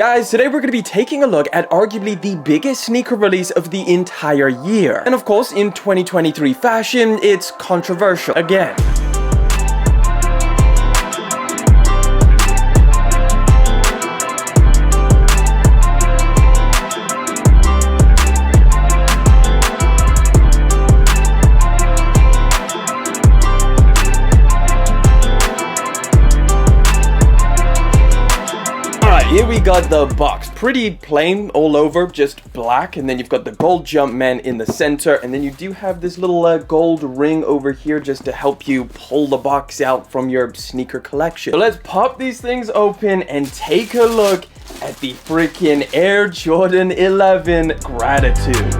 Guys, today we're going to be taking a look at arguably the biggest sneaker release of the entire year. And of course, in 2023 fashion, it's controversial again. Here we got the box, pretty plain all over, just black, and then you've got the gold Jumpman in the center, and then you do have this little gold ring over here just to help you pull the box out from your sneaker collection. So let's pop these things open and take a look at the freaking Air Jordan 11 Gratitude.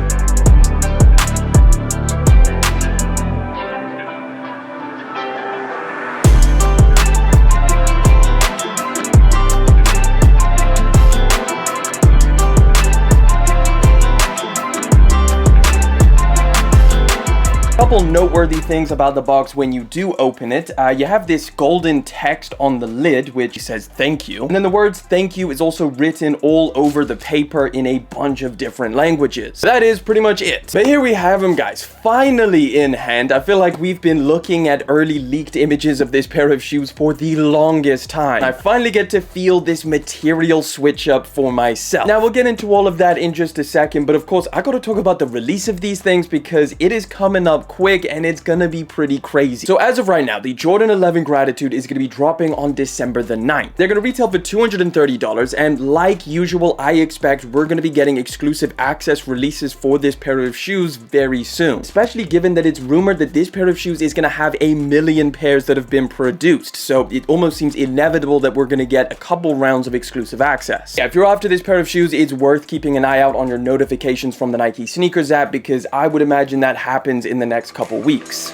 Couple noteworthy things about the box when you do open it. You have this golden text on the lid which says thank you, and then the words thank you is also written all over the paper in a bunch of different languages. That is pretty much it. But here we have them, guys, finally in hand. I feel like we've been looking at early leaked images of this pair of shoes for the longest time. I finally get to feel this material switch up for myself. Now we'll get into all of that in just a second, but of course I gotta talk about the release of these things because it is coming up quick and it's gonna be pretty crazy. So as of right now, the Jordan 11 Gratitude is gonna be dropping on December the 9th. They're gonna retail for $230, and like usual, I expect we're gonna be getting exclusive access releases for this pair of shoes very soon, especially given that it's rumored that this pair of shoes is gonna have 1 million pairs that have been produced. So it almost seems inevitable that we're gonna get a couple rounds of exclusive access. Yeah, if you're after this pair of shoes, it's worth keeping an eye out on your notifications from the Nike Sneakers app, because I would imagine that happens in the next couple weeks.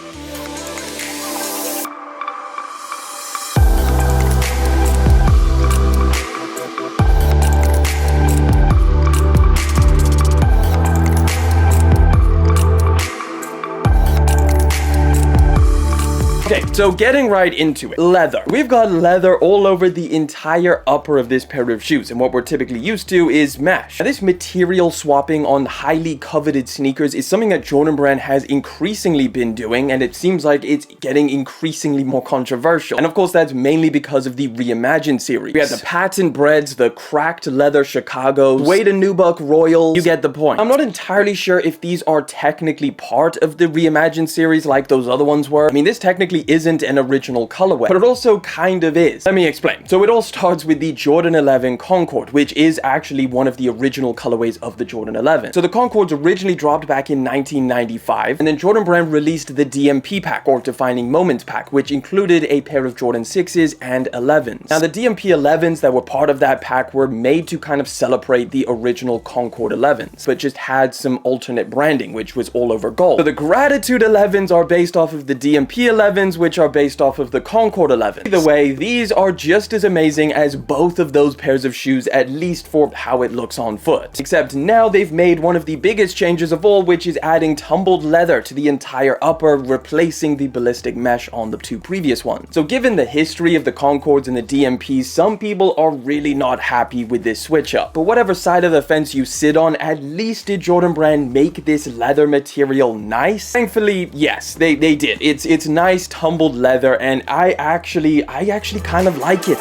Okay, so getting right into it. Leather. We've got leather all over the entire upper of this pair of shoes, and what we're typically used to is mesh. Now, this material swapping on highly coveted sneakers is something that Jordan Brand has increasingly been doing, and it seems like it's getting increasingly more controversial. And of course, that's mainly because of the Reimagined series. We have the patent breads, the cracked leather Chicago's, Wade and Nubuck Royals. You get the point. I'm not entirely sure if these are technically part of the Reimagined series like those other ones were. I mean, this technically isn't an original colorway, but it also kind of is. Let me explain. So it all starts with the Jordan 11 Concord, which is actually one of the original colorways of the Jordan 11. So the Concords originally dropped back in 1995, and then Jordan Brand released the DMP pack, or Defining Moments pack, which included a pair of Jordan 6s and 11s. Now the DMP 11s that were part of that pack were made to kind of celebrate the original Concord 11s, but just had some alternate branding, which was all over gold. So the Gratitude 11s are based off of the DMP 11s, which are based off of the Concord 11. Either way, these are just as amazing as both of those pairs of shoes, at least for how it looks on foot. Except now they've made one of the biggest changes of all, which is adding tumbled leather to the entire upper, replacing the ballistic mesh on the two previous ones. So given the history of the Concords and the DMPs, some people are really not happy with this switch up. But whatever side of the fence you sit on, at least did Jordan Brand make this leather material nice? Thankfully, yes, they did. It's nice tumbled leather, and I actually kind of like it.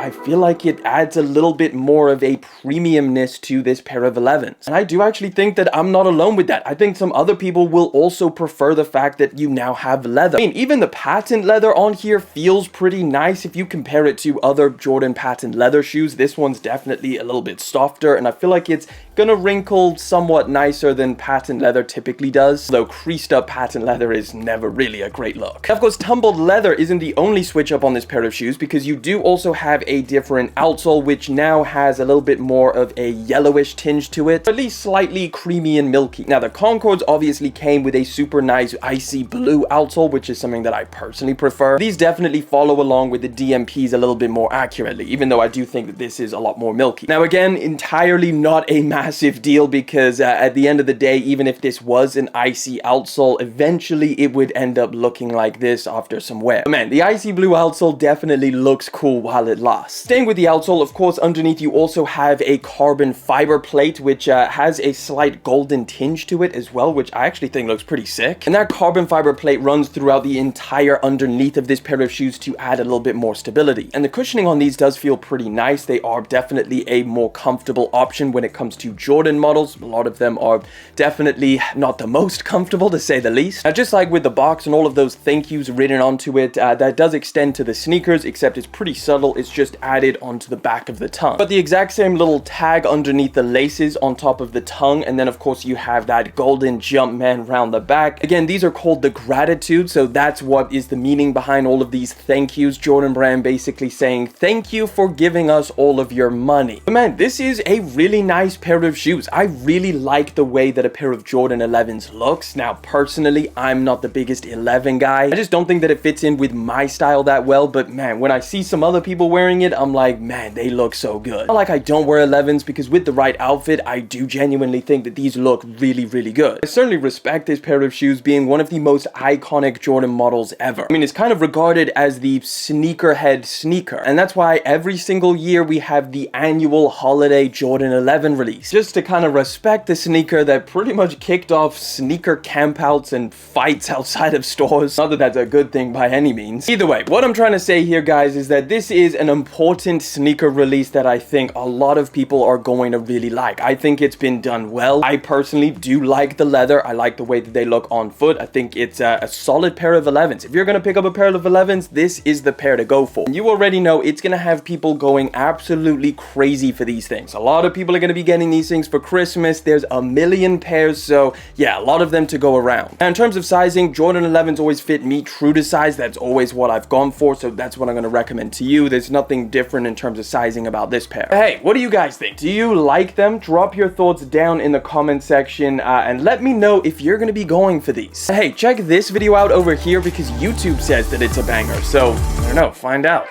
I feel like it adds a little bit more of a premiumness to this pair of 11s. And I do actually think that I'm not alone with that. I think some other people will also prefer the fact that you now have leather. I mean, even the patent leather on here feels pretty nice if you compare it to other Jordan patent leather shoes. This one's definitely a little bit softer, and I feel like it's gonna wrinkle somewhat nicer than patent leather typically does, though creased up patent leather is never really a great look. Of course, tumbled leather isn't the only switch up on this pair of shoes, because you do also have a different outsole, which now has a little bit more of a yellowish tinge to it, at least slightly creamy and milky. Now, the Concords obviously came with a super nice icy blue outsole, which is something that I personally prefer. These definitely follow along with the DMPs a little bit more accurately, even though I do think that this is a lot more milky. Now, again, entirely not a massive deal because at the end of the day, even if this was an icy outsole, eventually it would end up looking like this after some wear. But man, the icy blue outsole definitely looks cool while it lasts. Staying with the outsole, of course, underneath you also have a carbon fiber plate, which has a slight golden tinge to it as well, which I actually think looks pretty sick. And that carbon fiber plate runs throughout the entire underneath of this pair of shoes to add a little bit more stability. And the cushioning on these does feel pretty nice. They are definitely a more comfortable option when it comes to Jordan models. A lot of them are definitely not the most comfortable, to say the least. Now, just like with the box and all of those thank yous written onto it, that does extend to the sneakers, except it's pretty subtle. It's just added onto the back of the tongue. But the exact same little tag underneath the laces on top of the tongue, and then of course you have that golden Jumpman round the back. Again, these are called the gratitude, so that's what is the meaning behind all of these thank yous. Jordan Brand basically saying thank you for giving us all of your money. But man, this is a really nice pair of shoes. I really like the way that a pair of Jordan 11s looks. Now, personally, I'm not the biggest 11 guy. I just don't think that it fits in with my style that well, but man, when I see some other people wearing it, I'm like, man, they look so good. Not like I don't wear 11s, because with the right outfit, I do genuinely think that these look really, really good. I certainly respect this pair of shoes being one of the most iconic Jordan models ever. I mean, it's kind of regarded as the sneakerhead sneaker, and that's why every single year we have the annual holiday Jordan 11 release, just to kind of respect the sneaker that pretty much kicked off sneaker campouts and fights outside of stores. Not that that's a good thing by any means. Either way, what I'm trying to say here, guys, is that this is an important sneaker release that I think a lot of people are going to really like. I think it's been done well. I personally do like the leather. I like the way that they look on foot. I think it's a solid pair of 11s. If you're going to pick up a pair of 11s, this is the pair to go for. And you already know it's going to have people going absolutely crazy for these things. A lot of people are going to be getting these things for Christmas. There's a million pairs, so yeah, a lot of them to go around. And in terms of sizing, Jordan 11s always fit me true to size. That's always what I've gone for, so that's what I'm going to recommend to you. There's nothing different in terms of sizing about this pair. But hey, what do you guys think? Do you like them? Drop your thoughts down in the comment section and let me know if you're going to be going for these. Hey, check this video out over here because YouTube says that it's a banger, so I don't know, find out.